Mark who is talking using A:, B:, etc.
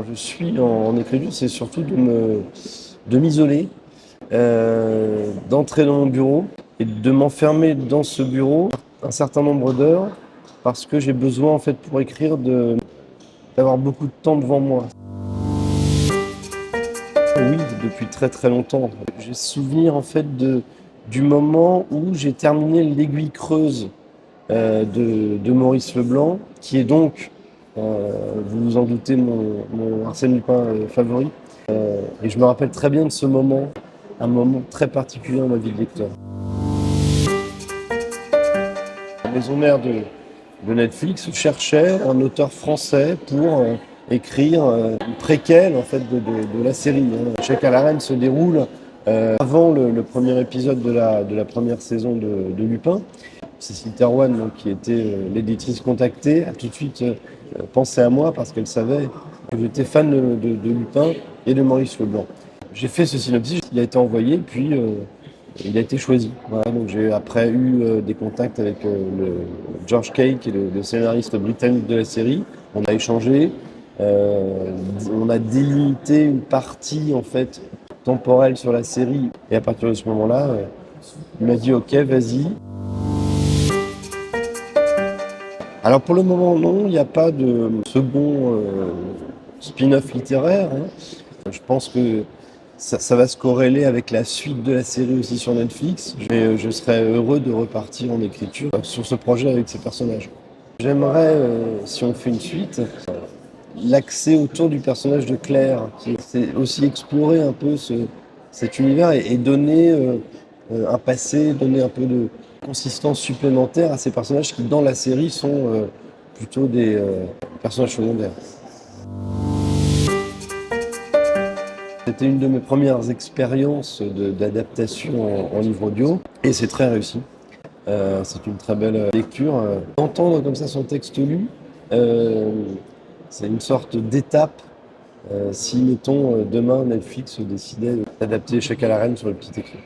A: je suis en écriture, c'est surtout de m'isoler, d'entrer dans mon bureau et de m'enfermer dans ce bureau un certain nombre d'heures parce que j'ai besoin en fait pour écrire d'avoir beaucoup de temps devant moi. Oui, depuis très très longtemps. J'ai souvenir en fait du moment où j'ai terminé L'Aiguille creuse de Maurice Leblanc, qui est donc, vous vous en doutez, mon Arsène Lupin favori. Et je me rappelle très bien de ce moment, un moment très particulier dans ma vie de lecteur. La maison mère de Netflix cherchait un auteur français pour écrire une préquelle en fait, de la série. Chacal la Reine se déroule avant le premier épisode de la première saison de Lupin. Cécile Thérouanne, donc, qui était l'éditrice contactée, a tout de suite pensé à moi parce qu'elle savait que j'étais fan de Lupin et de Maurice Leblanc. J'ai fait ce synopsis, il a été envoyé, puis il a été choisi. Voilà, donc j'ai après eu des contacts avec George Kay, qui est le scénariste britannique de la série. On a échangé, on a délimité une partie en fait temporelle sur la série, et à partir de ce moment-là, il m'a dit OK, vas-y. Alors pour le moment non, il n'y a pas de second spin-off littéraire. Je pense que ça va se corréler avec la suite de la série aussi sur Netflix. Je serais heureux de repartir en écriture sur ce projet avec ces personnages. J'aimerais, si on fait une suite, l'axer autour du personnage de Claire. C'est aussi explorer un peu cet univers et donner un passé, donner un peu de consistance supplémentaire à ces personnages qui, dans la série, sont plutôt des personnages secondaires. C'était une de mes premières expériences d'adaptation en livre audio et c'est très réussi. C'est une très belle lecture. Entendre comme ça son texte lu, c'est une sorte d'étape si, mettons, demain Netflix décidait d'adapter Chacal la Reine sur le petit écran.